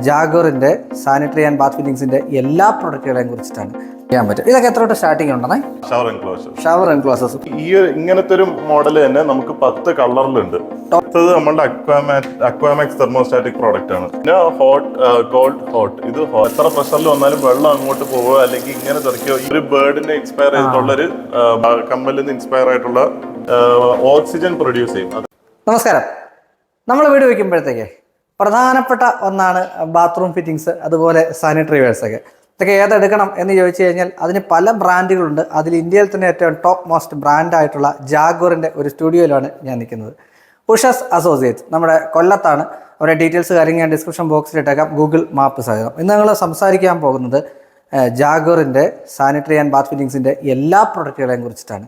ജാഗോറിൻ്റെ sanitary and bath ഫിറ്റിംഗ്സിൻ്റെ എല്ലാ പ്രൊഡക്റ്റുകളെയും കുറിച്ചിട്ടാണ് ചെയ്യാൻ പറ്റും. ഇതൊക്കെ എത്ര തൊട്ട് സ്റ്റാർട്ടിംഗ് ഉണ്ടെന്നേ? ഷവർ എൻക്ലോസേഴ്സ് ഈ ഇങ്ങനത്തെ ഒരു മോഡൽ തന്നെ നമുക്ക് 10 കളറിലുണ്ട്. നമ്മളുടെ അക്വാമാക്സ് തെർമോസ്റ്റാറ്റിക് പ്രോഡക്റ്റ് ആണ്. പിന്നെ കോൾഡ് ഹോട്ട്. ഇത് എത്ര പ്രഷറിൽ വന്നാലും വെള്ളം അങ്ങോട്ട് പോവുക അല്ലെങ്കിൽ ഇങ്ങനെ തെറിക്കോ, ഈ ഒരു ബേർഡിനെ ഇൻസ്പയർ ചെയ്തിട്ടുള്ള ഒരു കമ്മലിൽ നിന്ന് ഇൻസ്പയർ ആയിട്ടുള്ള ഓക്സിജൻ പ്രൊഡ്യൂസ് ചെയ്യും. നമസ്കാരം. നമ്മൾ വീട് വയ്ക്കുമ്പോഴത്തേക്ക് പ്രധാനപ്പെട്ട ഒന്നാണ് ബാത്റൂം ഫിറ്റിങ്സ്, അതുപോലെ സാനിറ്ററി വെയർസൊക്കെ. ഇതൊക്കെ ഏതെടുക്കണം എന്ന് ചോദിച്ചു കഴിഞ്ഞാൽ അതിന് പല ബ്രാൻഡുകളുണ്ട്. അതിൽ ഇന്ത്യയിൽ തന്നെ ഏറ്റവും ടോപ്പ് മോസ്റ്റ് ബ്രാൻഡായിട്ടുള്ള ജാഗോറിൻ്റെ ഒരു സ്റ്റുഡിയോയിലാണ് ഞാൻ നിൽക്കുന്നത്. ഉഷസ് അസോസിയേറ്റ്സ് നമ്മുടെ കൊല്ലത്താണ്. അവരുടെ ഡീറ്റെയിൽസ് കാര്യങ്ങൾ ഞാൻ ഡിസ്ക്രിപ്ഷൻ ബോക്സിൽ ഇട്ടേക്കാം, ഗൂഗിൾ മാപ്പ് സഹിതം. ഇന്ന് ഞങ്ങൾ സംസാരിക്കാൻ പോകുന്നത് ജാഗോറിൻ്റെ സാനിറ്ററി ആൻഡ് ബാത്ത് ഫിറ്റിങ്സിൻ്റെ എല്ലാ പ്രൊഡക്റ്റുകളെയും കുറിച്ചിട്ടാണ്.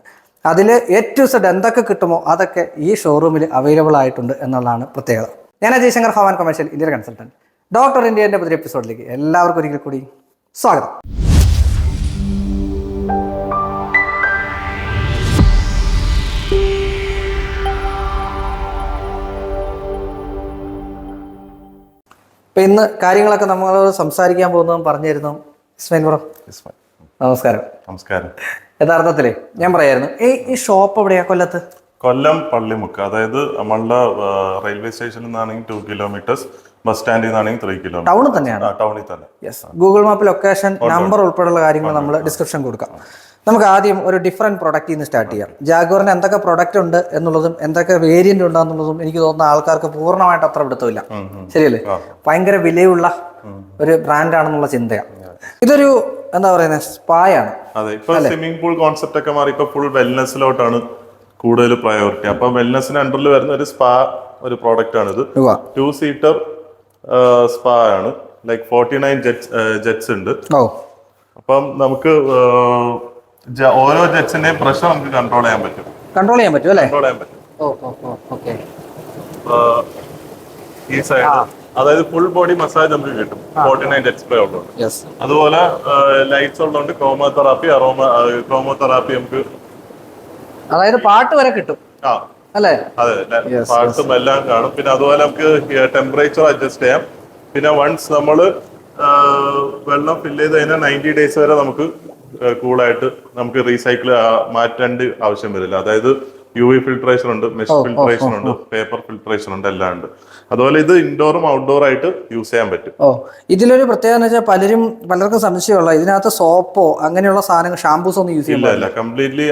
അതിൽ A to Z എന്തൊക്കെ കിട്ടുമോ അതൊക്കെ ഈ ഷോറൂമിൽ അവൈലബിൾ ആയിട്ടുണ്ട് എന്നുള്ളതാണ് പ്രത്യേകത. ഞാൻ Ajay Shankar, home and commercial Indian consultant. Doctor ഇന്ത്യൻ്റെ പുതിയ എപ്പിസോഡിലേക്ക് എല്ലാവർക്കും ഒരിക്കൽ കൂടി സ്വാഗതം. ഇപ്പം ഇന്ന് കാര്യങ്ങളൊക്കെ നമ്മൾ സംസാരിക്കാൻ പോകുന്നതും പറഞ്ഞിരുന്നു. ഇസ്മായിൽ ബ്രോ, നമസ്കാരം. നമസ്കാരം. യഥാർത്ഥത്തിലേ ഞാൻ പറയായിരുന്നു, ഈ ഷോപ്പ് എവിടെയാ? കൊല്ലത്ത് കൊല്ലം പള്ളിമുക്ക്. അതായത് നമ്മളുടെ റെയിൽവേ സ്റ്റേഷനിൽ നിന്നാണെങ്കിൽ 2 കിലോമീറ്റേഴ്സ്, ബസ് സ്റ്റാൻഡിൽ നിന്നാണെങ്കിൽ 3 കിലോമീറ്റർ. ടൗണിൽ തന്നെയാണ്. ടൗണിൽ തന്നെ. Yes. Google map location number ഉൾപ്പെടെയുള്ള കാര്യങ്ങൾ നമ്മൾ ഡിസ്ക്രിപ്ഷൻ കൊടുക്കാം. നമുക്ക് ആദ്യം ഒരു ഡിഫറെന്റ് പ്രൊഡക്റ്റിൽ നിന്ന് സ്റ്റാർട്ട് ചെയ്യാം. ജാഗോറിന് എന്തൊക്കെ പ്രൊഡക്റ്റ് ഉണ്ട് എന്നുള്ളതും എന്തൊക്കെ വേരിയന്റ് ഉണ്ടെന്നുള്ളതും എനിക്ക് തോന്നുന്ന ആൾക്കാർക്ക് പൂർണ്ണമായിട്ട് അത്ര പിടുത്തമില്ല. ശരിയല്ലേ? ഭയങ്കര വിലയുള്ള ഒരു ബ്രാൻഡാണെന്നുള്ള ചിന്തയാണ്. ഇതൊരു എന്താ പറയുന്നത്, സ്പായാണ്. അതെ. ഇപ്പൊ സ്വിമ്മിംഗ് പൂൾ കോൺസെപ്റ്റ് ഒക്കെ മാറി ഇപ്പൊ ഫുൾ വെൽനെസ്സിലോട്ടാണ് കൂടുതൽ പ്രയോറിറ്റി. അപ്പൊ വെൽനെസ്സിന് അണ്ടറിൽ വരുന്ന ഒരു സ്പാ ഒരു പ്രോഡക്റ്റ് ആണ് ഇത്. 2 സീറ്റർ സ്പാ ആണ്. ലൈക്ക് 49 ജെറ്റ്സ് ഉണ്ട്. അപ്പം നമുക്ക് ഓരോ ജെറ്റ്സിന്റെയും പ്രഷർ നമുക്ക് കൺട്രോൾ ചെയ്യാൻ പറ്റും. കൺട്രോൾ ചെയ്യാൻ പറ്റും അല്ലേ? കൺട്രോൾ ചെയ്യാൻ പറ്റും. ഈ സൈഡ് അതായത് ഫുൾ ബോഡി മസാജ് നമുക്ക് കിട്ടും. 49 ജെറ്റ് സ്പ്രേ ഉള്ളതുകൊണ്ട്. അതുപോലെ ലൈറ്റ്സ് ഉള്ളതുകൊണ്ട് ക്രോമോതെറാപ്പി നമുക്ക്, അതായത് പാട്ട് വരെ കിട്ടും അല്ലേ? അതെ, പാർട്ടും എല്ലാം കാണും. പിന്നെ അതുപോലെ നമുക്ക് ടെമ്പറേച്ചർ അഡ്ജസ്റ്റ് ചെയ്യാം. പിന്നെ വൺസ് നമ്മള് വെള്ളം ഫില്ല് ചെയ്ത് കഴിഞ്ഞാൽ 90 ഡേയ്സ് വരെ നമുക്ക് കൂളായിട്ട് നമുക്ക് റീസൈക്കിൾ മാറ്റേണ്ട ആവശ്യം വരില്ല. അതായത് UV ഫിൽട്രേഷൻ ഉണ്ട്, മെഷ് ഫിൽട്രേഷൻ ഉണ്ട്, പേപ്പർ ഫിൽട്രേഷൻ ഉണ്ട്, എല്ലാം ഉണ്ട്. അതുപോലെ ഇത് ഇൻഡോറും ഔട്ട്ഡോർ ആയിട്ട് യൂസ് ചെയ്യാൻ പറ്റും. ഇതിലൊരു പ്രത്യേകത എന്ന് വെച്ചാൽ പലർക്കും സംശയമുള്ള, ഇതിനകത്ത് സോപ്പോ അങ്ങനെയുള്ള സാധനങ്ങൾ, ഷാംപൂസ് ഒന്നും യൂസ് ചെയ്യില്ല. ഇല്ല, കംപ്ലീറ്റ്ലി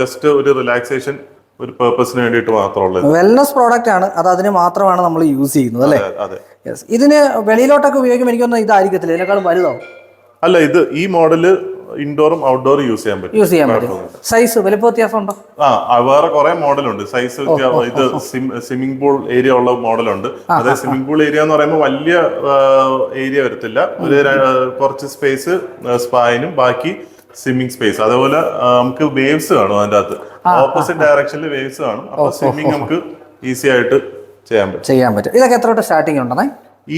ജസ്റ്റ് ഒരു റിലാക്സേഷൻ ഒരു പേർപ്പസിന് വേണ്ടിയിട്ട് മാത്രമുള്ളത് വെൽനസ് പ്രോഡക്റ്റ് ആണ്. അത് അതിന് മാത്രമാണ് നമ്മൾ യൂസ് ചെയ്യുന്നത് അല്ലേ? ഇതിന് വെളിയിലോട്ടൊക്കെ ഉപയോഗിക്കുമ്പോൾ എനിക്കൊന്നും ഇതായിരിക്കത്തില്ല, ഇതിനേക്കാളും വലുതാവും. അല്ല, ഇത് ഈ മോഡല് ഇൻഡോറും ഔട്ട്ഡോറും യൂസ് ചെയ്യാൻ പറ്റും. സൈസ് വലിപ്പ വ്യത്യാസം ഉണ്ടോ? വേറെ കുറെ മോഡലുണ്ട്. സൈസ് ഇത് സ്വിമ്മിംഗ് പൂൾ ഏരിയ ഉള്ള മോഡലുണ്ട്. അതായത് സ്വിമ്മിംഗ് പൂൾ ഏരിയ എന്ന് പറയുമ്പോൾ വലിയ ഏരിയ വരത്തില്ല, ഒരു കുറച്ച് സ്പേസ് സ്പായിനും ബാക്കി സ്വിമ്മിംഗ് സ്പേസ്. അതേപോലെ നമുക്ക് വേവ്സ് കാണും അതിന്റെ അകത്ത്, ഓപ്പോസിറ്റ് ഡയറക്ഷനിൽ വേവ്സ് കാണും. അപ്പൊ സ്വിമ്മിംഗ് നമുക്ക് ഈസി ആയിട്ട് ചെയ്യാൻ പറ്റും. ഇതൊക്കെ എത്ര തൊട്ട് സ്റ്റാർട്ടിംഗ് ഉണ്ടെന്നേ?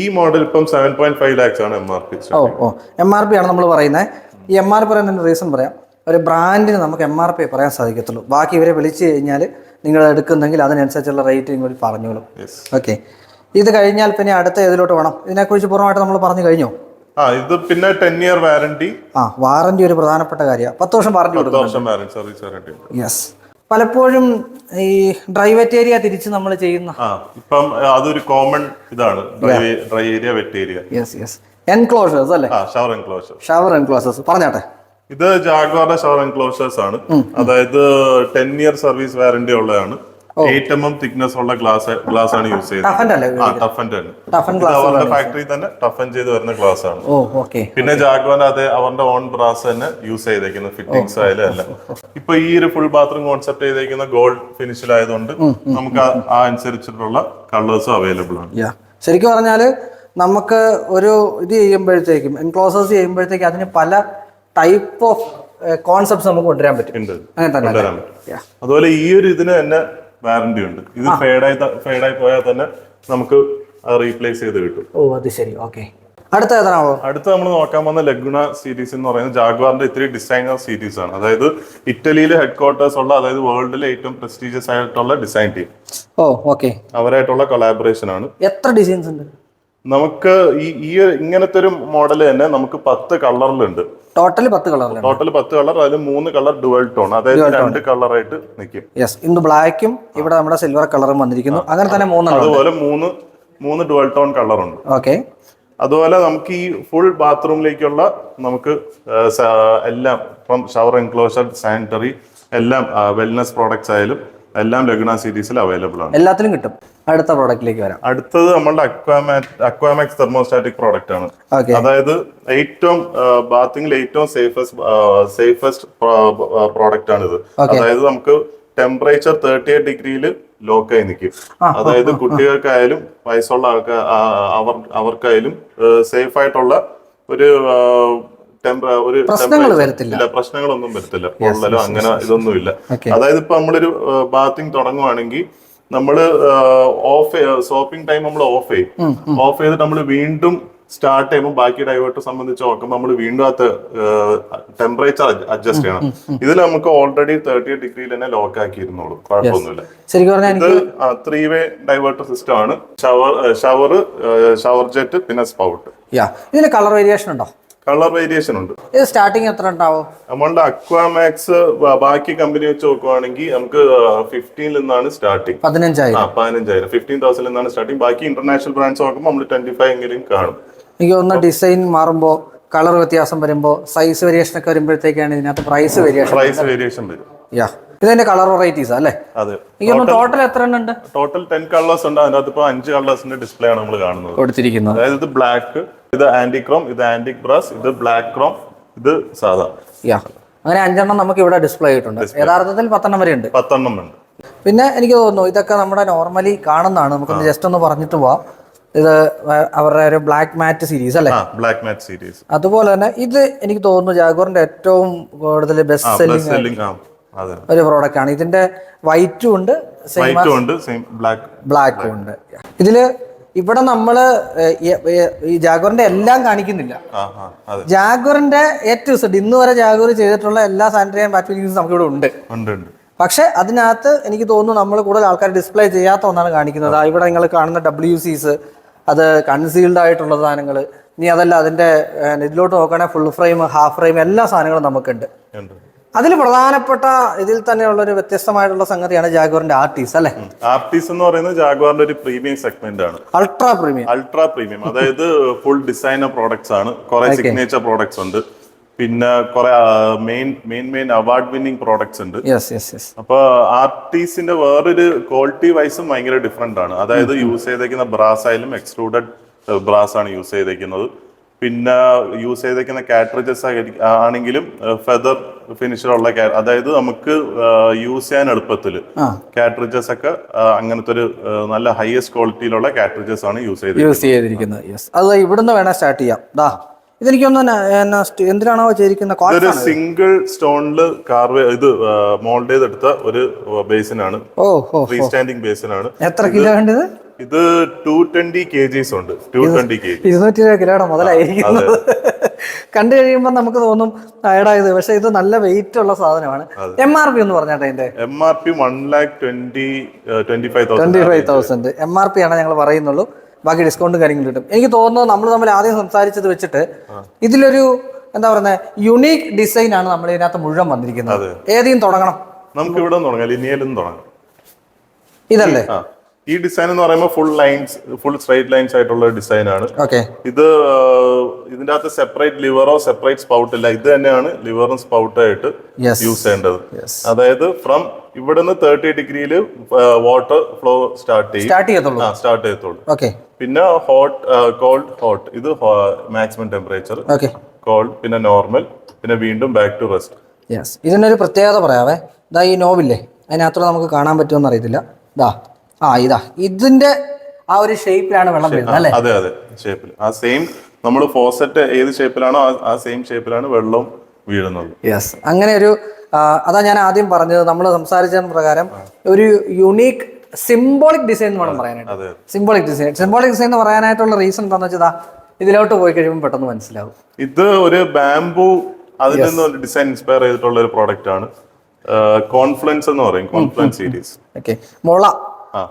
ഈ മോഡൽ ഇപ്പം 7.5 lakhs ആണ് MRP. MRP ആണ് നമ്മൾ പറയുന്നത്. ഈ MRP പറയുന്നതിന്റെ റീസൺ പറയാം. ഒരു ബ്രാൻഡിന് നമുക്ക് MRP പറയാൻ സാധിക്കത്തുള്ളൂ. ബാക്കി ഇവരെ വിളിച്ചു കഴിഞ്ഞാൽ നിങ്ങൾ എടുക്കുന്നെങ്കിൽ അതിനനുസരിച്ചുള്ള റേറ്റ് കൂടി പറഞ്ഞോളും. ഓക്കെ. ഇത് കഴിഞ്ഞാൽ പിന്നെ അടുത്ത ഏതിലോട്ട് വേണം? ഇതിനെക്കുറിച്ച് പൂർണ്ണമായിട്ട് നമ്മൾ പറഞ്ഞു കഴിഞ്ഞോ? ഇത് പിന്നെ 10 year വാറന്റി. വാറന്റി ഒരു പ്രധാനപ്പെട്ട കാര്യമാണ്. 10 വർഷം വാറന്റി കൊടുക്കും. യെസ്. പലപ്പോഴും ഈ ഡ്രൈ വെറ്റ് ഏരിയ തിരിച്ച് നമ്മൾ ചെയ്യുന്ന ഇപ്പം അതൊരു കോമൺ ഇതാണ്, dry area, wet area. Enclosures അല്ലേ? ഷവർ എൻക്ലോഷേഴ്സ് പറഞ്ഞാട്ടെ. ഇത് ജാഗ്വാറിന്റെ ഷവർ എൻക്ലോഷേഴ്സ് ആണ്. അതായത് 10 year സർവീസ് വാറന്റി ഉള്ളതാണ്. 8 mm തിക്നെസ് ഉള്ള ഗ്ലാസ് ആണ് യൂസ് ചെയ്യുന്നത്. അവരുടെ ഫാക്ടറി തന്നെ ടഫൻ ചെയ്ത് വരുന്ന ഗ്ലാസ് ആണ്. പിന്നെ ജാഗ്വാറിന്റെ അവരുടെ ഓൺ ബ്രാസ് തന്നെ യൂസ് ചെയ്തേക്കുന്ന ഫിറ്റിംഗ്സ് ആയാലും എല്ലാം. ഇപ്പൊ ഈ ഒരു ഫുൾ ബാത്റൂം കോൺസെപ്റ്റ് ചെയ്തേക്കുന്ന ഗോൾഡ് ഫിനിഷിലായതുകൊണ്ട് നമുക്ക് ആ അനുസരിച്ചിട്ടുള്ള കളേഴ്സും അവൈലബിൾ ആണ്. ശരിക്കും പറഞ്ഞാല് നമുക്ക് ഒരു ഇത് ചെയ്യുമ്പോഴത്തേക്കും, എൻക്ലോസേഴ്സ് ചെയ്യുമ്പോഴത്തേക്കും അതിന് പല ടൈപ്പ് ഓഫ് കോൺസെപ്റ്റ്സ് നമുക്ക് കൊണ്ടുവരാൻ പറ്റും. അങ്ങനെ തന്നെ. അതുപോലെ ഈ ഒരു ഇതിന് തന്നെ വാറന്റി ഉണ്ട്. ഇത് ഫേഡായി പോയാൽ തന്നെ നമുക്ക് റീപ്ലേസ് ചെയ്ത് കിട്ടും. അത് ശരി. ഓക്കെ. അടുത്ത നമ്മൾ നോക്കാൻ പോകുന്ന ലഗുണ സീരീസ് എന്ന് പറയുന്നത് ജാഗ്വാറിന്റെ ഇത്തിരി ഡിസൈനർ സീരീസ് ആണ്. അതായത് ഇറ്റലിയിൽ ഹെഡ് ക്വാർട്ടേഴ്സ് ഉള്ള, അതായത് വേൾഡിലെ ഏറ്റവും പ്രസ്റ്റീജിയസ് ആയിട്ടുള്ള ഡിസൈൻ ടീം, അവരായിട്ടുള്ള കൊളാബറേഷൻ ആണ്. എത്ര ഡിസൈൻസ് ഉണ്ട്? നമുക്ക് ഈ ഇങ്ങനത്തെ ഒരു മോഡൽ തന്നെ നമുക്ക് 10 കളറിലുണ്ട്. ടോട്ടൽ 10 കളറിലാണ്. ടോട്ടൽ 10 കളർ, അതിൽ 3 കളർ ഡുവൽ ടോൺ, അതായത് 2 കളറായിട്ട് നിൽക്കും. യെസ്, ഇന്ന് ബ്ലാക്കും ഇവിടെ നമ്മുടെ സിൽവർ കളറും വന്നിരിക്കുന്നു. അങ്ങനെ തന്നെ 3 അതുപോലെ 3 ഡുവൽ ടോൺ കളറുണ്ട്. ഓക്കെ. അതുപോലെ നമുക്ക് ഈ ഫുൾ ബാത്റൂമിലേക്കുള്ള നമുക്ക് എല്ലാം ഫ്രം ഷവർ എൻക്ലോഷർ, സാനിറ്ററി എല്ലാം വെൽനസ് പ്രോഡക്ട്സ് ആയാലും എല്ലാം ലഗ്ന സീരീസിൽ അവൈലബിൾ ആണ്. എല്ലാത്തിലും കിട്ടും. അടുത്ത പ്രോഡക്റ്റിലേക്ക് വരാം. അടുത്തത് നമ്മളുടെ അക്വാമാക്സ് തെർമോസ്റ്റാറ്റിക് പ്രോഡക്റ്റ് ആണ്. അതായത് ഏറ്റവും ബാത്തിങ്ങിൽ ഏറ്റവും സേഫസ്റ്റ് പ്രോഡക്റ്റ് ആണ് ഇത്. അതായത് നമുക്ക് ടെമ്പറേച്ചർ 38 ഡിഗ്രിയിൽ ലോക്ക് ആയി നിൽക്കും. അതായത് കുട്ടികൾക്കായാലും വയസ്സുള്ള അവർക്കായാലും സേഫ് ആയിട്ടുള്ള ഒരു പ്രശ്നങ്ങളൊന്നും വരത്തില്ല. പൊള്ളലോ അങ്ങനെ ഇതൊന്നുമില്ല. അതായത് ഇപ്പൊ നമ്മളൊരു ബാത്തിങ് തുടങ്ങുവാണെങ്കിൽ നമ്മള് സോപ്പിംഗ് ടൈം നമ്മൾ ഓഫ് ചെയ്തിട്ട് നമ്മൾ വീണ്ടും സ്റ്റാർട്ട് ചെയ്യുമ്പോൾ ബാക്കി ഡൈവേർട്ട് സംബന്ധിച്ച് നോക്കുമ്പോൾ നമ്മൾ വീണ്ടും അത് ടെമ്പറേച്ചർ അഡ്ജസ്റ്റ് ചെയ്യണം. ഇതിൽ നമുക്ക് ഓൾറെഡി 38 ഡിഗ്രിയിൽ തന്നെ ലോക്ക് ആക്കിയിരുന്നുള്ളൂ, കുഴപ്പമൊന്നുമില്ല. ഇത് 3 വേ ഡൈവേർട്ടർ സിസ്റ്റം ആണ്. ഷവർ ജെറ്റ് പിന്നെ സ്പൗട്ട്. ഇതിന് കളർ വേരിയേഷൻ ഉണ്ടോ? കളർ വേരിയേഷൻ ഉണ്ട്. ഇത് സ്റ്റാർട്ടിങ് എത്ര ഉണ്ടാവും? നമ്മളുടെ അക്വാമാക്സ് ബാക്കി കമ്പനി വെച്ച് നോക്കുവാണെങ്കിൽ നമുക്ക് 15 നിന്നാണ് സ്റ്റാർട്ടിങ്. 15,000 15,000 നിന്നാണ് സ്റ്റാർട്ടിങ്. ബാക്കി ഇന്റർനാഷണൽ ബ്രാൻഡ്സ് നോക്കുമ്പോൾ നമ്മൾ 25 എങ്കിലും കാണും. എനിക്ക് തോന്നുന്ന ഡിസൈൻ മാറുമ്പോൾ, കളർ വ്യത്യാസം വരുമ്പോൾ, സൈസ് വേരിയേഷൻ ഒക്കെ വരുമ്പോഴത്തേക്കാണ് ഇതിനകത്ത് പ്രൈസ് വേരിയേഷൻ വരും. ഇതിന്റെ കളർ വെറൈറ്റീസ് അല്ലേ? അതെ. ടോട്ടൽ എത്ര ഉണ്ട്? ടോട്ടൽ 10 കളേഴ്സ് ഉണ്ട്. അതിനകത്ത് ഇപ്പൊ 5 കളേഴ്സിന്റെ ഡിസ്പ്ലേ ആണ് നമ്മൾ കാണുന്നത്, കൊടുത്തിരിക്കുന്നത്. അതായത് ഇത് ബ്ലാക്ക്, ഇത് ആന്റിക്രോം, ഇത് ആന്റിക് ബ്രാസ്, ഇത് ബ്ലാക്ക് ക്രോം, ഇത് സാധാ. അങ്ങനെ 5 എണ്ണം നമുക്ക് ഇവിടെ ഡിസ്പ്ലേ ആയിട്ടുണ്ട്. യഥാർത്ഥത്തിൽ 10 എണ്ണം വരെ ഉണ്ട്. 10 എണ്ണം ഉണ്ട്. പിന്നെ എനിക്ക് തോന്നുന്നു ഇതൊക്കെ നമ്മുടെ നോർമലി കാണുന്നതാണ്. നമുക്കൊന്ന് ജസ്റ്റ് ഒന്ന് പറഞ്ഞിട്ട് പോവാം. ഇത് അവരുടെ ഒരു ബ്ലാക്ക് മാറ്റ് സീരീസ് അല്ലേ? ബ്ലാക്ക് മാറ്റ് സീരീസ്. അതുപോലെ തന്നെ ഇത് എനിക്ക് തോന്നുന്നു ജാഗോറിന്റെ ഏറ്റവും കൂടുതൽ ബെസ്റ്റ് സെല്ലിംഗ് ഒരു പ്രോഡക്റ്റ് ആണ്. ഇതിന്റെ വൈറ്റും ഉണ്ട്, ബ്ലാക്കും ഉണ്ട്. ഇതില് ഇവിടെ നമ്മള് ഈ ജാഗോറിന്റെ എല്ലാം കാണിക്കുന്നില്ല. ജാഗോറിന്റെ ഏറ്റവും സെറ്റ് ഇന്ന് വരെ ജാഗോർ ചെയ്തിട്ടുള്ള എല്ലാ സാനിറ്ററി ആൻഡ് ബാറ്റ് ഫിറ്റിംഗ്സും നമുക്ക് ഇവിടെ ഉണ്ട്. പക്ഷെ അതിനകത്ത് എനിക്ക് തോന്നുന്നു നമ്മൾ കൂടുതൽ ആൾക്കാർ ഡിസ്പ്ലേ ചെയ്യാത്ത ഒന്നാണ് കാണിക്കുന്നത്. ഇവിടെ നിങ്ങൾ കാണുന്ന WCs, അത് കൺസീൽഡ് ആയിട്ടുള്ള സാധനങ്ങൾ. ഇനി അതല്ല, അതിന്റെ ഇതിലോട്ട് നോക്കുകയാണെങ്കിൽ ഫുൾ ഫ്രെയിം, ഹാഫ് ഫ്രെയിം, എല്ലാ സാധനങ്ങളും നമുക്കുണ്ട്. അതിൽ പ്രധാനപ്പെട്ട ഇതിൽ തന്നെയുള്ള ഒരു വ്യത്യസ്തമായിട്ടുള്ള സംഗതിയാണ് ജാഗ്വാറിന്റെ ആർട്ടീസ് അല്ലെ? ആർട്ടീസ് എന്ന് പറയുന്നത് ജാഗ്വാറിന്റെ ഒരു പ്രീമിയം സെഗ്മെന്റ് ആണ്. Ultra premium. അതായത് ഫുൾ ഡിസൈനർ പ്രോഡക്ട്സ് ആണ്. കുറെ സിഗ്നേച്ചർ പ്രോഡക്ട്സ് ഉണ്ട്. പിന്നെ കുറെ മെയിൻ അവാർഡ് വിന്നിംഗ് പ്രോഡക്ട്സ് ഉണ്ട്. അപ്പൊ ആർട്ടീസിന്റെ വേറൊരു ക്വാളിറ്റി വൈസും ഭയങ്കര ഡിഫറെന്റ് ആണ്. അതായത് യൂസ് ചെയ്തേക്കുന്ന ബ്രാസ് ആയാലും എക്സ്ട്രൂഡഡ് ബ്രാസ് ആണ് യൂസ് ചെയ്തേക്കുന്നത്. പിന്നെ യൂസ് ചെയ്തേക്കുന്ന കാട്രിഡ്ജസ് ആണെങ്കിലും ഫെദർ ഫിനിഷിലുള്ള, അതായത് നമുക്ക് യൂസ് ചെയ്യാൻ എളുപ്പത്തില് കാട്രിഡ്ജസ് ഒക്കെ അങ്ങനത്തെ ഒരു നല്ല ഹയസ്റ്റ് ക്വാളിറ്റിയിലുള്ള കാട്രിഡ്ജസ് ആണ് യൂസ് ചെയ്തിരിക്കുന്നത്. അത് ഇവിടുന്ന് വേണം സ്റ്റാർട്ട് ചെയ്യാം. ഇതെനിക്കൊന്ന് എന്തിനാണോ ചെയ്തിരിക്കുന്നത്, സിംഗിൾ സ്റ്റോണില് ഇത് മോൾഡ് ചെയ്തെടുത്ത ഒരു ബേസിനാണ്. Free standing ബേസിനാണ്. എത്ര കിലോ വേണ്ടത്? ഇത് 220 kgs ഉണ്ട്. 220 kg. 220 കിലോയുടെ മുതലായിരിക്കുന്നത് കണ്ടു കഴിയുമ്പോൾ നമുക്ക് തോന്നും ടയർഡായത്. പക്ഷെ ഇത് നല്ല വെയിറ്റ് ഉള്ള സാധനമാണ്. MRP എന്ന് പറഞ്ഞാട്ടെ അതിന്റെ? MRP 1,25,000 MRP ആണ് ഞങ്ങൾ പറയുന്നുള്ളൂ. ബാക്കി ഡിസ്കൗണ്ടും കാര്യങ്ങളും കിട്ടും. എനിക്ക് തോന്നുന്നു നമ്മൾ തമ്മിൽ ആദ്യം സംസാരിച്ചത് വെച്ചിട്ട് ഇതിലൊരു എന്താ പറയുന്നത് യുണീക് ഡിസൈൻ ആണ് നമ്മൾ ഇതിനകത്ത് മുഴുവൻ വന്നിരിക്കുന്നത്. ഏതെങ്കിലും തുടങ്ങണം? നമുക്ക് ഇവിടെ തുടങ്ങാം. ലിനിയലും തുടങ്ങാം. ഇതല്ലേ ഈ ഡിസൈൻ എന്ന് പറയുമ്പോൾ ഫുൾ സ്ട്രൈറ്റ് ലൈൻസ് ആയിട്ടുള്ള ഡിസൈൻ ആണ്. ഇത് ഇതിന്റെ അകത്ത് സെപ്പറേറ്റ് ലിവറോ സെപ്പറേറ്റ് സ്പൗട്ട് ഇല്ല. ഇത് തന്നെയാണ് ലിവറും സ്പൗട്ടും ആയിട്ട് യൂസ് ചെയ്യേണ്ടത്. അതായത് ഫ്രം ഇവിടുന്ന് 30 ഡിഗ്രിയിൽ വാട്ടർ ഫ്ലോ സ്റ്റാർട്ട് ചെയ്യത്തുള്ളൂ. പിന്നെ കോൾഡ് ഇത് മാക്സിമം ടെമ്പറേച്ചർ, കോൾഡ്, പിന്നെ നോർമൽ, പിന്നെ വീണ്ടും ബാക്ക് ടു റെസ്റ്റ്. ഇതിനൊരു പ്രത്യേകത പറയാവേ. ഈ നോബില്ലേ, അതിനകത്തോടെ നമുക്ക് കാണാൻ പറ്റുമെന്ന് അറിയത്തില്ല. ഇതാ ഇതിന്റെ ആ ഒരു ഷേപ്പിലാണ് വെള്ളം വരുന്നത് അല്ലേ? അതെ ഷേപ്പിൽ. ആ സെയിം നമ്മൾ ഫോസറ്റ് ഏത് ഷേപ്പിലാണോ ആ സെയിം ഷേപ്പിലാണ് വെള്ളം വീഴുന്നത്. അങ്ങനെ ഒരു അതാ ഞാൻ ആദ്യം പറഞ്ഞത്. നമ്മൾ സംസാരിച്ച പ്രകാരം ഒരു യുണീക് സിംബോളിക് ഡിസൈൻ എന്ന് വേണം പറയാനായിട്ട്. സിംബോളിക് ഡിസൈൻ എന്ന് പറയാനായിട്ടുള്ള റീസൺ എന്താണെന്ന് വെച്ചാൽ ഇതിലോട്ട് പോയി കഴിയുമ്പോൾ പെട്ടെന്ന് മനസ്സിലാവും. ഇത് ഒരു ബാംബു അതിൽ നിന്ന് ഡിസൈൻ ഇൻസ്പയർ ചെയ്തിട്ടുള്ള ഒരു പ്രോഡക്റ്റ് ആണ്. കോൺഫ്ലുവൻസ് എന്ന് പറയും. Confluence series.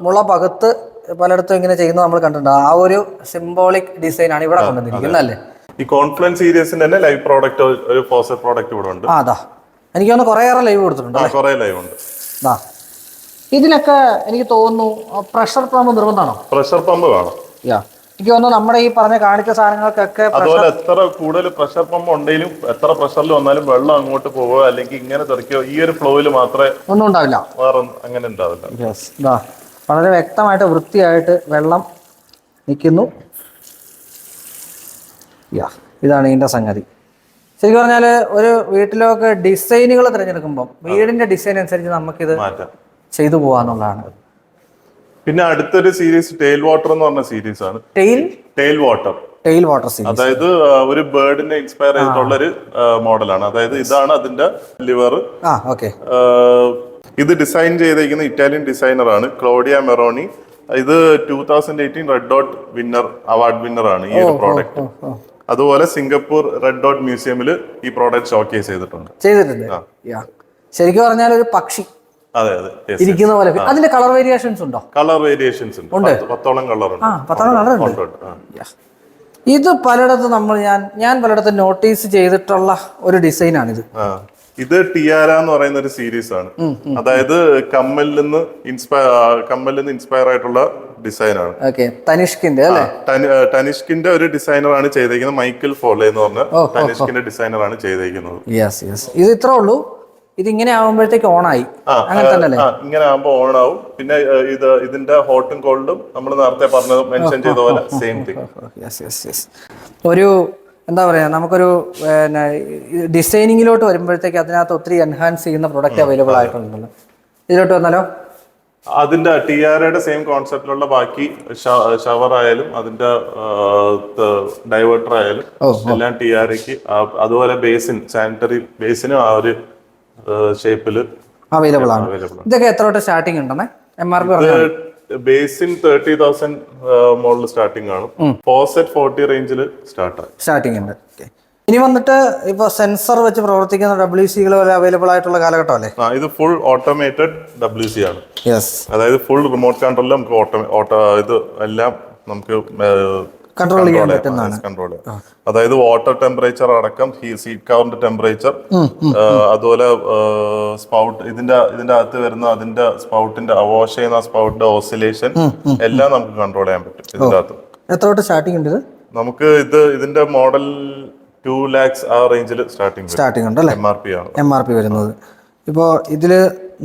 മുള പകത്ത് പലയിടത്തും ഇങ്ങനെ ചെയ്യുന്നത് നമ്മൾ കണ്ടിട്ടുണ്ട്. ആ ഒരു സിംബോളിക് ഡിസൈൻ ആണ് ഇവിടെ കൊണ്ടുവന്നിരിക്കുന്നത് അല്ലേ? ഈ കോൺഫ്ലുവൻസ് സീരീസിന്റെ തന്നെ ലൈവ് പ്രോഡക്റ്റ്, ഒരു ഫോസറ്റ് പ്രോഡക്റ്റ് ഇവിടെ ഉണ്ട്. അതാ എനിക്ക് തോന്നുന്നു കുറേയേറെ ലൈവ് കൊടുത്തിട്ടുണ്ട്. കുറെ ലൈവ് ഉണ്ട്. ഇതിലൊക്കെ എനിക്ക് തോന്നുന്നു പ്രഷർ പമ്പ് നിർബന്ധമാണോ? പ്രഷർ പമ്പ് വേണം. എനിക്ക് തോന്നുന്നു നമ്മുടെ ഈ പറഞ്ഞ കാണിച്ച സാധനങ്ങൾക്കൊക്കെ അതുപോലെ എത്ര കൂടുതൽ പ്രഷർ പമ്പ് ഉണ്ടെങ്കിലും എത്ര പ്രഷറിൽ വന്നാലും വെള്ളം അങ്ങോട്ട് പോവുക അല്ലെങ്കിൽ ഇങ്ങനെ തെറിക്കോ ഈ ഒരു ഫ്ലോയിൽ മാത്രമേ ഒന്നും ഉണ്ടാവില്ല, വേറെ അങ്ങനെ ഉണ്ടാവില്ല. വളരെ വ്യക്തമായിട്ട് വൃത്തിയായിട്ട് വെള്ളം നിൽക്കുന്നു. ഇതാണ് ഇതിന്റെ സംഗതി. ശരിക്കും പറഞ്ഞാൽ ഒരു വീട്ടിലൊക്കെ ഡിസൈനുകൾ തിരഞ്ഞെടുക്കുമ്പോൾ വീടിന്റെ ഡിസൈൻ അനുസരിച്ച് നമുക്കിത് ചെയ്തു പോവാന്നുള്ളതാണ്. പിന്നെ അടുത്തൊരു സീരീസ് ടെയിൽ വാട്ടർ എന്ന് പറഞ്ഞ സീരീസ് ആണ്. ടെയിൽ വാട്ടർ സീരീസ്, അതായത് ഒരു ബേർഡിനെ ഇൻസ്പയർ ചെയ്തിട്ടുള്ള ഒരു മോഡലാണ്. അതായത് ഇതാണ് അതിന്റെ ലിവർ. ഇത് ഡിസൈൻ ചെയ്തിരിക്കുന്ന ഇറ്റാലിയൻ ഡിസൈനർ ആണ് ക്ലോഡിയ മെറോണി. ഇത് 2018 റെഡ് ഡോട്ട് അവാർഡ് വിന്നർ ആണ് ഈ ഒരു പ്രോഡക്റ്റ്. അതുപോലെ സിംഗപ്പൂർ റെഡ് ഡോട്ട് മ്യൂസിയമിൽ ഈ പ്രോഡക്റ്റ് ഷോക്കേസ് ചെയ്തിട്ടുണ്ട്. ശരിക്കും പറഞ്ഞാൽ ഒരു പക്ഷി ഇരിക്കുന്ന പോലെ. അതിന്റെ കളർ വേരിയേഷൻസ് ഉണ്ടോ? കളർ വേരിയേഷൻസ് ഉണ്ട്. 10ഓളം കളർ ഉണ്ട്. ഇത് പലയിടത്തും ഞാൻ പലയിടത്തും നോട്ടീസ് ചെയ്തിട്ടുള്ള ഒരു ഡിസൈനാണിത്. ഇത് ടിയാര എന്ന് പറയുന്ന ഒരു സീരീസ് ആണ്. അതായത് കമ്മലിൽ നിന്ന് ഇൻസ്പയർ ആയിട്ടുള്ള ഡിസൈൻ ആണ്. തനിഷ്കിന്റെ ഒരു ഡിസൈനർ ആണ് ചെയ്തിരിക്കുന്നത്. മൈക്കൽ ഫോലെ എന്ന് പറഞ്ഞ തനിഷ്കിന്റെ ഡിസൈനർ ആണ് ചെയ്തിരിക്കുന്നത്. ഇത് ഇത്രേ ഉള്ളൂ. ഇത് ഇങ്ങനെ ആവുമ്പോഴത്തേക്ക് ഓണായി, അങ്ങനെ തന്നെ ഇങ്ങനെ ആകുമ്പോൾ ഓൺ ആവും. പിന്നെ ഇതിന്റെ ഹോട്ടും കോൾഡും നമ്മൾ നേരത്തെ പറഞ്ഞത് മെൻഷൻ ചെയ്ത പോലെ സെയിം തിങ്. ഒരു എന്താ പറയാ, നമുക്കൊരു ഡിസൈനിങ്ങിലോട്ട് വരുമ്പോഴത്തേക്ക് അതിനകത്ത് ഒത്തിരി എൻഹാൻസ് ചെയ്യുന്ന പ്രൊഡക്റ്റ് അവൈലബിൾ ആയിട്ടുണ്ടല്ലോ. ഇതിലോട്ട് വന്നാലോ? അതിന്റെ ടിയാരയുടെ സെയിം കോൺസെപ്റ്റിലുള്ള ബാക്കി ഷവർ ആയാലും അതിന്റെ ഡൈവേർട്ടർ ആയാലും എല്ലാം ടിയാരയ്ക്ക്. അതുപോലെ ബേസിൻ, സാനിറ്ററി ബേസിനും ആ ഒരു ഷേപ്പില് അവൈലബിൾ ആണ്. ഇതൊക്കെ എത്ര തൊട്ട് സ്റ്റാർട്ടിംഗ് ഉണ്ടെന്നേ? MRP ബേസിൻ 30,000 മോഡൽ സ്റ്റാർട്ടിംഗ് ആണ്. ഫോസറ്റ് 40 റേഞ്ചിൽ സ്റ്റാർട്ടിംഗ് ഉണ്ട്. ഇനി വന്നിട്ട് ഇപ്പൊ സെൻസർ വെച്ച് പ്രവർത്തിക്കുന്ന WC അവൈലബിൾ ആയിട്ടുള്ള കാലഘട്ടം അല്ലേ? ഇത് ഫുൾ ഓട്ടോമേറ്റഡ് WC ആണ്. അതായത് ഫുൾ റിമോട്ട് കൺട്രോളിൽ നമുക്ക് ഇത് എല്ലാം നമുക്ക് കൺട്രോൾ ചെയ്യാൻ പറ്റുന്നതാണ്. അതായത് വാട്ടർ ടെമ്പറേച്ചർ അടക്കം, സീറ്റ് കവറിന്റെ ടെമ്പറേച്ചർ, അതുപോലെ സ്പൗട്ട്, ഇതിന്റെ അകത്ത് വരുന്ന അതിന്റെ സ്പൗട്ടിന്റെ വാഷ് ചെയ്യുന്ന സ്പൗട്ടിന്റെ ഓസിലേഷൻ എല്ലാം നമുക്ക് കൺട്രോൾ ചെയ്യാൻ പറ്റും ഇതിന്റെ അകത്ത്. എത്ര തൊട്ട് സ്റ്റാർട്ടിംഗ് ഉണ്ട്? നമുക്ക് ഇതിന്റെ മോഡൽ 2 lakhs ആ റേഞ്ചിൽ സ്റ്റാർട്ടിംഗ് ഉണ്ട് അല്ലേ? MRP വരുന്നത്. ഇപ്പോ ഇതില്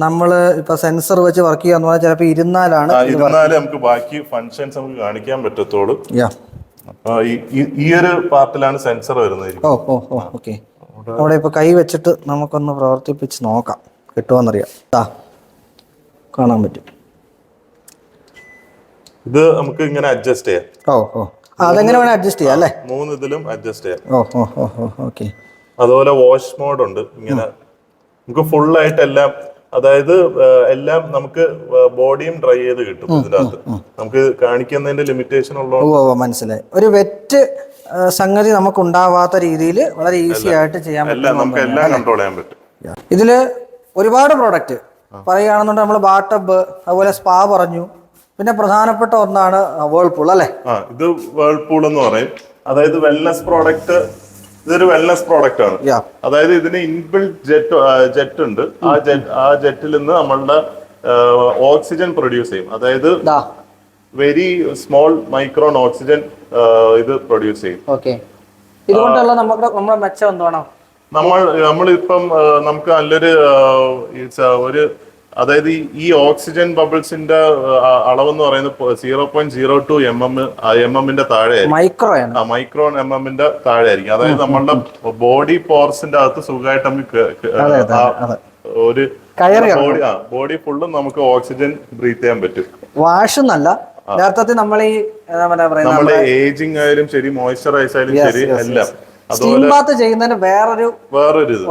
നമ്മള് ഇപ്പൊ സെൻസർ വെച്ച് വർക്ക് ചെയ്യാന്ന് പറഞ്ഞാൽ ചിലപ്പോ ഇരുന്നാലേ നമുക്ക് ബാക്കി ഫങ്ഷൻസ് നമുക്ക് കാണിക്കാൻ പറ്റത്തുള്ളൂ. അപ്പൊ ഈ ഒരു പാർട്ടിലാണ് സെൻസർ വരുന്നത്. ഓക്കെ. അവിടെ ഇപ്പൊ കൈ വെച്ചിട്ട് നമുക്കൊന്ന് പ്രവർത്തിപ്പിച്ച് നോക്കാം, കിട്ടുമെന്നറിയാം. കാണാൻ പറ്റും. ഇത് നമുക്ക് ഇങ്ങനെ അഡ്ജസ്റ്റ് ചെയ്യാം. അതെങ്ങനെ വേണം അഡ്ജസ്റ്റ് ചെയ്യാം അല്ലേ? 3 ഇതിലും അഡ്ജസ്റ്റ് ചെയ്യാം. അതുപോലെ വാഷ് മോഡ് ഉണ്ട്. ഇങ്ങനെ നമുക്ക് ഫുൾ ആയിട്ട് എല്ലാം, അതായത് എല്ലാം നമുക്ക് ബോഡിയും ഡ്രൈ ചെയ്ത് കിട്ടും. ഇതിനകത്ത് നമുക്ക് കാണിക്കുന്നതിന്റെ ലിമിറ്റേഷൻ ഉള്ളതുകൊണ്ട് മനസ്സിലായി. ഒരു വെറ്റ് സംഗതി നമുക്ക് ഉണ്ടാവാത്ത രീതിയിൽ വളരെ ഈസി ആയിട്ട് ചെയ്യാൻ പറ്റും. നമുക്ക് എല്ലാം കൺട്രോൾ ചെയ്യാൻ പറ്റും. ഇതില് ഒരുപാട് പ്രോഡക്റ്റ് പറയുകയാണെന്നുണ്ടെങ്കിൽ നമ്മൾ ബാട്ടബ്, അതുപോലെ സ്പാ പറഞ്ഞു, പിന്നെ പ്രധാനപ്പെട്ട ഒന്നാണ് വേൾപൂൾ അല്ലേ? ഇത് വേൾപൂൾ എന്ന് പറയും. അതായത് വെൽനസ് പ്രോഡക്റ്റ്. ഇതൊരു വെൽനസ് പ്രോഡക്റ്റ് ആണ്. അതായത് ഇതിന് ഇൻബിൽറ്റ് ജെറ്റ് ഉണ്ട്. ആ ജെറ്റിൽ നിന്ന് നമ്മളുടെ ഓക്സിജൻ പ്രൊഡ്യൂസ് ചെയ്യും. അതായത് വെരി സ്മോൾ മൈക്രോൺ ഓക്സിജൻ ഇത് പ്രൊഡ്യൂസ് ചെയ്യും. ഇതുകൊണ്ടുള്ള നമ്മുടെ മെച്ചം എന്താണ്? നമ്മളിപ്പം നമുക്ക് നല്ലൊരു അതായത് ഈ ഓക്സിജൻ ബബിൾസിന്റെ അളവെന്ന് പറയുന്നത് 0.02 mm താഴെ മൈക്രോൺ MM താഴെ ആയിരിക്കും. അതായത് നമ്മളുടെ ബോഡി പോർസിന്റെ അകത്ത് സുഖമായിട്ട് നമുക്ക് ഒരു ബോഡി ഫുള്ളും നമുക്ക് ഓക്സിജൻ ബ്രീത്ത് ചെയ്യാൻ പറ്റും. വാഷൊന്നല്ല, യഥാർത്ഥത്തിൽ നമ്മളെ ഏജിങ് ആയാലും ശരി, മോയ്സ്ചറൈസ് ആയാലും ശരി, എല്ലാം. ബാത്ത് ചെയ്യുന്നതിന് വേറൊരു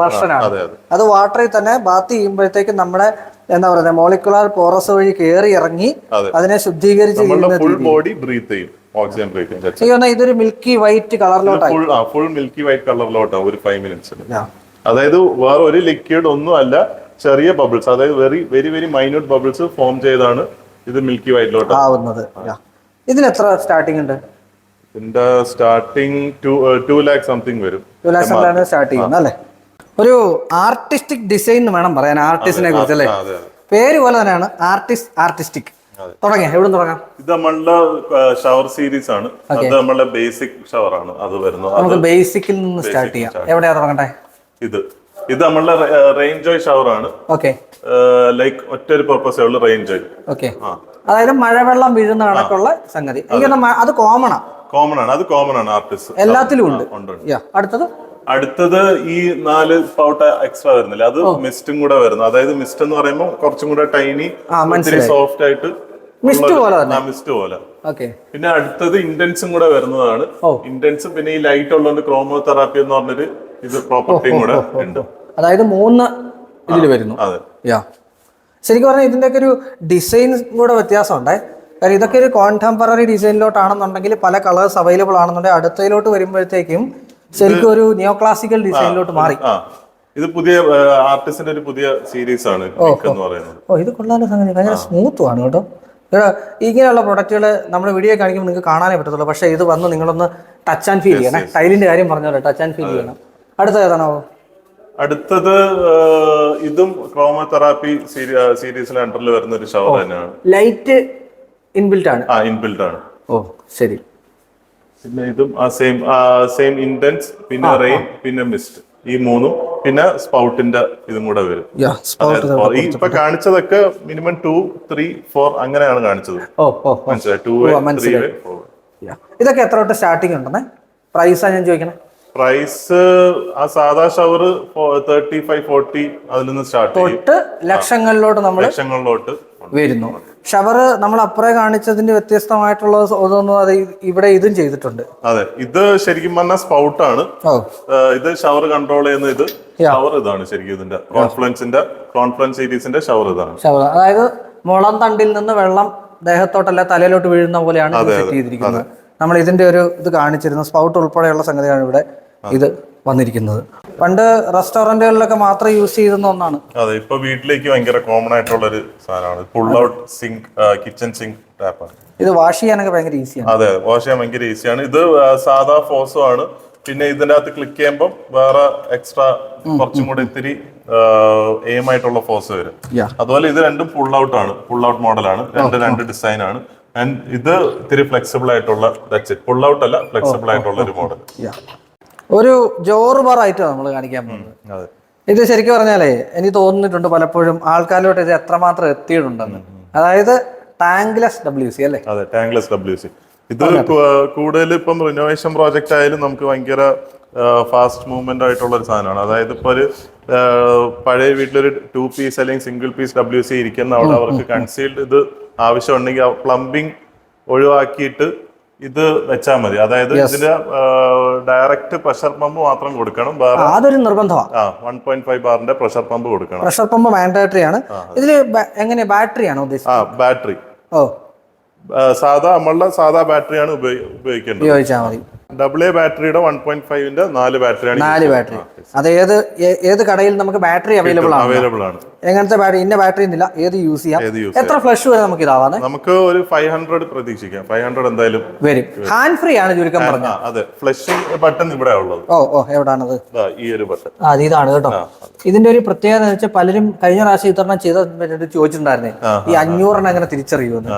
വെർഷനാണ്. അത് വാട്ടറിൽ തന്നെ ബാത്ത് ചെയ്യുമ്പോഴത്തേക്ക് നമ്മുടെ എന്താ പറയുക, മോളിക്കുലാർ പോറസ് വഴി കയറി ഇറങ്ങി അതിനെ ശുദ്ധീകരിച്ച് ഫുൾ ബോഡി ബ്രീത്ത് ചെയ്യും. ഓക്സിജൻ ബ്രീത്ത് ചെയ്യും. ഇതൊരു മിൽക്കി വൈറ്റ് കളറിലോട്ടാണ്. ഫുൾ മിൽക്കി വൈറ്റ് കളറിലോട്ടാണ് ഒരു 5 minutes. അതായത് വേറെ ഒരു ലിക്വിഡ് ഒന്നും അല്ല, ചെറിയ ബബിൾസ്, അതായത് very very very minute bubbles form ചെയ്താണ് ഇത് മിൽക്കി വൈറ്റിലോട്ട് ആവുന്നത്. ഇതിന് എത്ര സ്റ്റാർട്ടിംഗ് ഉണ്ട്? ഇതിന്റെ സ്റ്റാർട്ടിങ് 2 lakh സംതിങ് വരും. 2 lakhs സ്റ്റാർട്ട് ചെയ്യുന്നത് അല്ലേ? ഒരു ആർട്ടിസ്റ്റിക് ഡിസൈൻ എന്ന് വേണം പറയാൻ ആർട്ടിസ്റ്റിനെ കുറിച്ച് അല്ലേ? പേര് പോലെ തന്നെയാണ് ആർട്ടിസ്റ്റിക്. തുടങ്ങിയ എവിടെ തുടങ്ങാം? ഇത് നമ്മളുടെ ഷവർ സീരീസ് ആണ്. അത് നമ്മളുടെ ബേസിക് ഷവർ ആണ് അത് വരുന്നത്. നമുക്ക് ബേസിക്കിൽ നിന്ന് സ്റ്റാർട്ട് ചെയ്യാം. എവിടെയാ തുടങ്ങട്ടെ? ഇത് നമ്മളുടെ റെയിൻ ജോയ് ഷവർ ആണ്. ഓക്കെ, ലൈക്ക് ഒറ്റ ഒരു പർപ്പസേ ഉള്ളൂ, റെയിൻ ജോയ്. ഓക്കെ, അതായത് മഴവെള്ളം വീഴുന്ന കണക്കുള്ള സംഗതി. അത് കോമൺ ആണ്. അത് കോമൺ ആണ് ആർട്ടിസ്റ്റ് എല്ലാത്തിലും ഉണ്ട്. അടുത്തത് ഈ 4 സ്പൗട്ട് എക്സ്ട്രാ വരുന്നില്ല, അത് മിസ്റ്റും കൂടെ വരുന്നു. അതായത് മിസ്റ്റ് എന്ന് പറയുമ്പോൾ കുറച്ചും കൂടെ ടൈനി, സോഫ്റ്റ് ആയിട്ട് മിസ്റ്റ് പോലെ. പിന്നെ അടുത്തത് ഇന്റൻസും കൂടെ വരുന്നതാണ്. ഇന്റൻസ് പിന്നെ ഈ ലൈറ്റ് ഉള്ളതുകൊണ്ട് ക്രോമോ തെറാപ്പി എന്ന് പറഞ്ഞൊരു ഇത് പ്രോപ്പർട്ടിയും കൂടെ ഉണ്ട്. അതായത് 3 ഇതിൽ വരുന്നു. അതെ, ശരിക്കും പറഞ്ഞാൽ ഇതിന്റെ ഒക്കെ ഒരു ഡിസൈൻ കൂടെ വ്യത്യാസമുണ്ടേ. കാര്യം ഇതൊക്കെ ഒരു കോൺടെമ്പററി ഡിസൈനിലോട്ടാണെന്നുണ്ടെങ്കിൽ പല കളേഴ്സ് അവൈലബിൾ ആണെന്നുണ്ടെങ്കിൽ അടുത്തതിലോട്ട് വരുമ്പോഴത്തേക്കും ശരിക്കും ഒരു നിയോ ക്ലാസിക്കൽ ഡിസൈനിലോട്ട് മാറി. ഇത് പുതിയ ആർട്ടിസ്റ്റിന്റെ ഒരു പുതിയ സീരീസ് ആണ് എന്ന് പറയുന്നത്. ഇത് കൊള്ളാലോ സംഗതി, ഭയങ്കര സ്മൂത്തും ആണ് കേട്ടോ. ഇങ്ങനെയുള്ള പ്രൊഡക്റ്റുകൾ നമ്മൾ വീഡിയോ കാണിക്കുമ്പോൾ നിങ്ങൾക്ക് കാണാനേ പറ്റത്തുള്ളൂ. പക്ഷേ ഇത് വന്ന് നിങ്ങളൊന്ന് ടച്ച് ആൻഡ് ഫീൽ ചെയ്യണം. ടൈലിന്റെ കാര്യം പറഞ്ഞല്ലോ, ടച്ച് ആൻഡ് ഫീൽ ചെയ്യണം. അടുത്ത ഏതാണോ? അടുത്തത് ഇതും ക്രോമോ തെറാപ്പി സീരീസിലെ അണ്ടറിൽ വരുന്ന ഒരു ഷവർ തന്നെയാണ്. ലൈറ്റ് ഇൻബിൽറ്റ് ആണ്. ഇൻബിൽറ്റ് ആണ്. ഓ ശരി. പിന്നെ ഇതും സെയിം ഇന്റൻസ്, പിന്നെ റെയിൻ, പിന്നെ മിസ്റ്റ്, ഈ 3ഉം പിന്നെ സ്പൗട്ടിന്റെ ഇതും കൂടെ വരും. ഈ ഇപ്പൊ കാണിച്ചതൊക്കെ മിനിമം 2, 3, 4 അങ്ങനെയാണ് കാണിച്ചത്. മനസ്സിലായി? 2, 3, 4. ഇതൊക്കെ എത്ര തൊട്ട് സ്റ്റാർട്ടിംഗ് ഉണ്ടെന്നേ? പ്രൈസാ ഞാൻ ചോദിക്കണേ. പ്രൈസ് ആ സാധാ ഷവർ 35-40 അതിൽ നിന്ന് സ്റ്റാർട്ട് തൊട്ട് ലക്ഷങ്ങളിലോട്ട് വരുന്നു. ഷവർ നമ്മൾ അപ്പുറേ കാണിച്ചതിന്റെ വ്യത്യസ്തമായിട്ടുള്ള അത് ഇവിടെ ഇതും ചെയ്തിട്ടുണ്ട്. അതെ, ഇത് ശരിക്കും പറഞ്ഞാൽ സ്പൗട്ട് ആണ്. ഇത് ഷവർ കൺട്രോൾ ചെയ്യുന്ന ഷവർ ഇതാണ് ശരിക്കും. ഇതിന്റെ കോൺഫ്ലുവൻസ് സീരീസിന്റെ ഷവർ ഇതാണ്. അതായത് മുളം തണ്ടിൽ നിന്ന് വെള്ളം ദേഹത്തോട്ടല്ല തലയിലോട്ട് വീഴുന്ന പോലെയാണ് സെറ്റ് ചെയ്തിരിക്കുന്നത്. നമ്മൾ ഇതിന്റെ ഒരു ഇത് കാണിച്ചിരുന്നു. സ്പൗട്ട് ഉൾപ്പെടെയുള്ള സംഗതിയാണ് ഇവിടെ ഇത് വന്നിരിക്കുന്നത്. പണ്ട് റെസ്റ്റോറന്റുകളിലൊക്കെ മാത്രം യൂസ് ചെയ്യുന്ന ഒന്നാണ്. അതെ, ഇപ്പൊ വീട്ടിലേക്ക് ഭയങ്കര കോമൺ ആയിട്ടുള്ള ഒരു സാധനമാണ്. Pull out sink, kitchen sink ടാപ്പാണ്. ഇത് വാഷ് ചെയ്യാനൊക്കെ ഭയങ്കര ഈസിയാണ്. അതെ, വാഷ് ചെയ്യാൻ ഭയങ്കര ഈസിയാണ്. ഇത് സാധാ ഫോസോ ആണ്. പിന്നെ ഇതിന്റെ അകത്ത് ക്ലിക്ക് ചെയ്യുമ്പോൾ വേറെ എക്സ്ട്രാ കുറച്ചും കൂടെ ഇത്തിരി എയിം ആയിട്ടുള്ള ഫോസോ വരും. അതുപോലെ ഇത് രണ്ടും പുൾ ഔട്ട് മോഡലാണ്. രണ്ട് ഡിസൈൻ ആണ്. ആൻഡ് ഇത് ഇത്തിരി ഫ്ലെക്സിബിൾ ആയിട്ടുള്ള പുൾ ഔട്ട് അല്ല, ഫ്ലെക്സിബിൾ ആയിട്ടുള്ള ഒരു മോഡൽ. ഒരു ജോർ ബാർ ആയിട്ടാണ് നമ്മൾ കാണിക്കാൻ പോകുന്നത്. ഇത് ശരിക്കും പറഞ്ഞാലേ എനിക്ക് തോന്നിയിട്ടുണ്ട് പലപ്പോഴും ആൾക്കാരിലോട്ട് ഇത് എത്രമാത്രം എത്തിയിട്ടുണ്ടെന്ന്. അതായത് ടാങ്ക്ലെസ് WC അല്ലേ? അതെ, ടാങ്ക്ലെസ് WC. ഇത് കൂടുതൽ ഇപ്പം റിനോവേഷൻ പ്രോജക്റ്റ് ആയാലും നമുക്ക് ഭയങ്കര ഫാസ്റ്റ് മൂവ്മെന്റ് ആയിട്ടുള്ള ഒരു സാധനമാണ്. അതായത് ഇപ്പൊ ഒരു പഴയ വീട്ടിലൊരു 2 പീസ് അല്ലെങ്കിൽ സിംഗിൾ പീസ് WC ഇരിക്കുന്ന അവിടെ അവർക്ക് കൺസീൽഡ് ഇത് ആവശ്യമുണ്ടെങ്കിൽ പ്ലംബിംഗ് ഒഴിവാക്കിയിട്ട് ഇത് വെച്ചാൽ മതി. അതായത് ഇതിന്റെ ഡയറക്റ്റ് പ്രഷർ പമ്പ് മാത്രം കൊടുക്കണം. അതൊരു നിർബന്ധമാണ്. 1.5 ബാറിന്റെ പ്രഷർ പമ്പ് കൊടുക്കണം. പ്രഷർ പമ്പ് മാൻഡേറ്ററി ആണ്. ഇതില് എങ്ങനെ ബാറ്ററി ആണോ ഉദ്ദേശിച്ചത്? ബാറ്ററി. നമ്മളുടെ സാധാ ബാറ്ററിയാണ് ഉപയോഗിക്കേണ്ടത്. ഉപയോഗിച്ചാൽ മതി. AA ബാറ്ററിയുടെ 1.5ന്റെ 4 ബാറ്ററിയാണ്. 4 ബാറ്ററി. അത് ഏത് കടയിൽ നമുക്ക് ബാറ്ററി അവൈലബിൾ ആണ്. എങ്ങനത്തെ ബാറ്ററി? ഇന്ന ബാറ്ററി ഇല്ല, ഏത് യൂസ് ചെയ്യാം. എത്ര ഫ്ലഷ് വരെ നമുക്ക് ഇതാവാതെ? നമുക്ക് ഒരു 500 പ്രതീക്ഷിക്കാം. 500 എന്തായാലും വരും. ഹാൻഡ് ഫ്രീ ആണ് ചുരുക്കം പറഞ്ഞാൽ. അതെ, ഫ്ലഷിംഗ് ബട്ടൺ ഇവിടെ ഉള്ളത്. എവിടാണത്? ഈ ഒരു ബട്ടൺ. ഇതാണ് കേട്ടോ. ഇതിന്റെ ഒരു പ്രത്യേകത എന്ന് വെച്ചാൽ പലരും കഴിഞ്ഞ പ്രാവശ്യം വിതരണം ചെയ്ത ചോദിച്ചിട്ടുണ്ടായിരുന്നേ, ഈ 500 എങ്ങനെ തിരിച്ചറിയുമെന്ന്.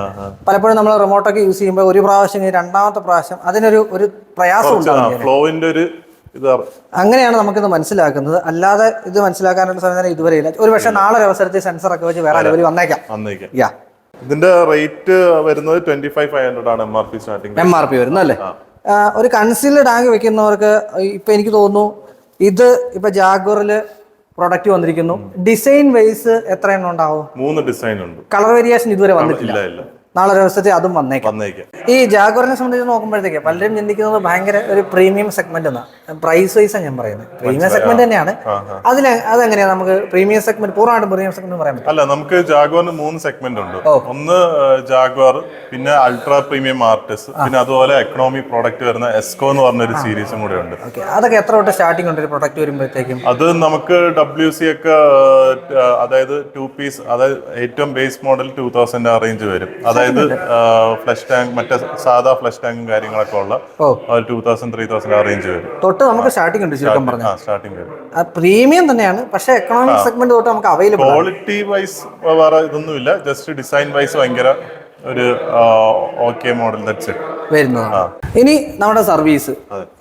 പലപ്പോഴും നമ്മൾ റിമോട്ടൊക്കെ യൂസ് ചെയ്യുമ്പോൾ ഒരു പ്രാവശ്യം രണ്ടാമത്തെ പ്രാവശ്യം അതിനൊരു പ്രയാസം ഉണ്ടാകും. അങ്ങനെയാണ് നമുക്കിത് മനസ്സിലാക്കുന്നത്. അല്ലാതെ ഇത് മനസ്സിലാക്കാനുള്ള സംവിധാനം ഇതുവരെ ഇല്ല. ഒരു പക്ഷേ നാളെ ഒരു അവസരത്തിൽ സെൻസർ ഒക്കെ വെച്ച് വേറെ ലെവലിൽ വന്നേക്കാം. ഇതിന്റെ റേറ്റ് വരുന്നത് 25,500 ആണ് MRP വരുന്നത് അല്ലേ? ഒരു കൺസീൽഡ് ടാങ്ക് വെക്കുന്നവർക്ക് ഇപ്പൊ എനിക്ക് തോന്നുന്നു ഇത് ഇപ്പൊ ജാഗ്വറില് പ്രൊഡക്റ്റ് വന്നിരിക്കുന്നു. ഡിസൈൻ വൈസ് എത്ര എണ്ണം ഉണ്ടാവും? 3 ഡിസൈൻ ഉണ്ട്. കളർ വേരിയേഷൻ ഇതുവരെ വന്നിട്ടില്ല. നാളെ ഒരു ദിവസത്തെ അതും വന്നേക്കാം. ഈ ജാഗ്വറിനെ സംബന്ധിച്ച് നോക്കുമ്പോഴത്തേക്ക് പലരും ചിന്തിക്കുന്നത് ഭയങ്കര ഒരു പ്രീമിയം സെഗ്മെന്റ് എന്നാണ്. പ്രൈസ് വൈസ് ഞാൻ പറയുന്നത് പ്രീമിയം സെഗ്മെന്റ് തന്നെയാണ്. അതെങ്ങനെയാണ് നമുക്ക് പ്രീമിയം സെഗ്മെന്റ് പൂർണ്ണമായിട്ടും പ്രീമിയം സെഗ്മെന്റ് പറയാൻ പറ്റും? അല്ല, നമുക്ക് ജാഗ്വറിന് 3 സെഗ്മെന്റ് ഉണ്ട്. ഒന്ന് ജാഗ്വർ, പിന്നെ അൾട്രാ പ്രീമിയം ആർട്ടിസ്, പിന്നെ അതുപോലെ എക്കണോമി പ്രോഡക്റ്റ് വരുന്ന എസ്കോ എന്ന് പറഞ്ഞൊരു സീരീസും കൂടെ ഉണ്ട്. അതൊക്കെ എത്ര തൊട്ട് സ്റ്റാർട്ടിംഗ് ഉണ്ട് ഒരു പ്രൊഡക്റ്റ് വരുമ്പോഴത്തേക്കും? അത് നമുക്ക് WC ഒക്കെ അതായത് 2 പീസ്, അതായത് ഏറ്റവും ബേസ് മോഡൽ 2000 റേഞ്ച് വരും. അതായത് ഫ്ലഷ് ടാങ്ക്, മറ്റേ സാധാ ഫ്ലഷ് ടാങ്കും കാര്യങ്ങളൊക്കെ ഉള്ള 2000-3000 റേഞ്ച് വരും. തൊട്ട് നമുക്ക് സ്റ്റാർട്ടിംഗ് ഉണ്ട്. സ്റ്റാർട്ടിംഗ് വരും. പ്രീമിയം തന്നെയാണ്, പക്ഷേ എക്കണോമിക് സെഗ്മെന്റ് തൊട്ട് നമുക്ക് അവൈലബിൾ. ക്വാളിറ്റി വൈസ് വേറെ ഇതൊന്നുമില്ല, ജസ്റ്റ് ഡിസൈൻ വൈസ് ഭയങ്കര ഒരു ഓക്കെ മോഡൽ വരുന്നതാണ്. ഇനി നമ്മുടെ സർവീസ്,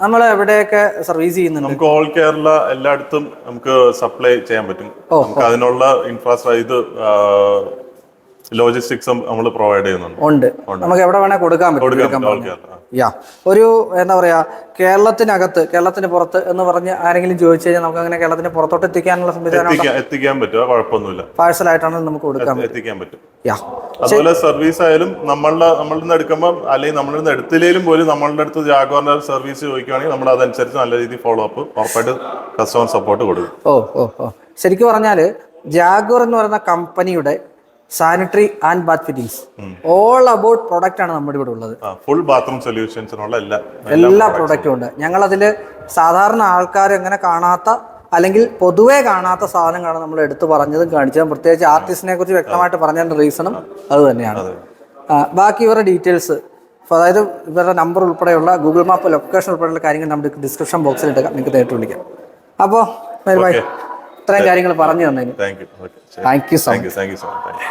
നമ്മൾ എവിടെയൊക്കെ സർവീസ് ചെയ്യുന്നുണ്ട്? നമുക്ക് ഓൾ കേരള എല്ലായിടത്തും നമുക്ക് സപ്ലൈ ചെയ്യാൻ പറ്റും. നമുക്ക് അതിനുള്ള ഇൻഫ്രാസ്ട്രക്ചർ, ലോജിസ്റ്റിക്സും നമ്മൾ പ്രൊവൈഡ് ചെയ്യുന്നുണ്ട്. നമുക്ക് എവിടെ വേണേൽ കൊടുക്കാൻ പറ്റും. ഒരു എന്താ പറയാ, കേരളത്തിനകത്ത് കേരളത്തിന് പുറത്ത് എന്ന് പറഞ്ഞ് ആരെങ്കിലും ചോദിച്ചു കഴിഞ്ഞാൽ നമുക്ക് അങ്ങനെ കേരളത്തിന് പുറത്തോട്ട് എത്തിക്കാനുള്ള സംവിധാനം എത്തിക്കാൻ പറ്റും. കുഴപ്പമൊന്നുമില്ല. പാഴ്സൽ ആയിട്ടാണ് നമുക്ക് എത്തിക്കാൻ പറ്റും. അതുപോലെ സർവീസ് ആയാലും നമ്മളുടെ നിന്ന് എടുക്കുമ്പോൾ, അല്ലെങ്കിൽ നമ്മളിൽ നിന്ന് എടുത്തില്ലേലും പോലും നമ്മളുടെ അടുത്ത് ജാഗ്വാറിന്റെ സർവീസ് ചോദിക്കുകയാണെങ്കിൽ നമ്മൾ അതനുസരിച്ച് നല്ല രീതിയിൽ ഫോളോ അപ്പ് ഉറപ്പായിട്ട് കസ്റ്റമർ സപ്പോർട്ട് കൊടുക്കും. ശരിക്കും പറഞ്ഞാൽ ജാഗ്വാർ എന്ന് പറയുന്ന കമ്പനിയുടെ sanitary and bath fittings all about product ആണ് നമ്മുടെ ഇവിടെ ഉള്ളത്. ഫുൾ ബാത്റൂം സൊല്യൂഷൻസിനുള്ള എല്ലാ പ്രോഡക്റ്റും ഉണ്ട്. ഞങ്ങളതിൽ സാധാരണ ആൾക്കാർ എങ്ങനെ കാണാത്ത, അല്ലെങ്കിൽ പൊതുവെ കാണാത്ത സാധനങ്ങളാണ് നമ്മൾ എടുത്തു പറഞ്ഞതും കാണിച്ചതും. പ്രത്യേകിച്ച് ആർട്ടിസ്റ്റിനെ കുറിച്ച് വ്യക്തമായിട്ട് പറഞ്ഞതിന്റെ റീസണും അത് തന്നെയാണ്. ബാക്കി ഇവരുടെ ഡീറ്റെയിൽസ്, അതായത് ഇവരുടെ നമ്പർ ഉൾപ്പെടെയുള്ള ഗൂഗിൾ മാപ്പ് ലൊക്കേഷൻ ഉൾപ്പെടെയുള്ള കാര്യങ്ങൾ നമ്മുടെ ഡിസ്ക്രിപ്ഷൻ ബോക്സിൽ ഇട്ടേക്കാം, നിങ്ങൾക്ക് നേരിട്ട് വിളിക്കാം. അപ്പോൾ ഇത്രയും കാര്യങ്ങൾ പറഞ്ഞു തന്നതിന് താങ്ക് യു സോ മച്ച്.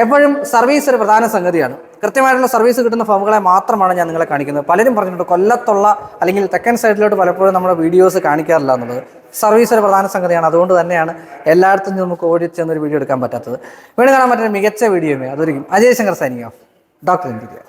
എപ്പോഴും സർവീസ് ഒരു പ്രധാന സംഗതിയാണ്. കൃത്യമായിട്ടുള്ള സർവീസ് കിട്ടുന്ന ഫേമുകളെ മാത്രമാണ് ഞാൻ നിങ്ങളെ കാണിക്കുന്നത്. പലരും പറഞ്ഞിട്ടുണ്ട് കൊല്ലത്തുള്ള അല്ലെങ്കിൽ തെക്കൻ സൈഡിലോട്ട് പലപ്പോഴും നമ്മുടെ വീഡിയോസ് കാണിക്കാറില്ല എന്നുള്ളത്. സർവീസ് ഒരു പ്രധാന സംഗതിയാണ്. അതുകൊണ്ട് തന്നെയാണ് എല്ലായിടത്തും നമുക്ക് ഓടിച്ചെന്നൊരു വീഡിയോ എടുക്കാൻ പറ്റാത്തത്. വീണ്ടും കാണാൻ പറ്റുന്ന മികച്ച വീഡിയോയുമേ അതൊരിക്കും. Ajay Shankar signing off, doctor India.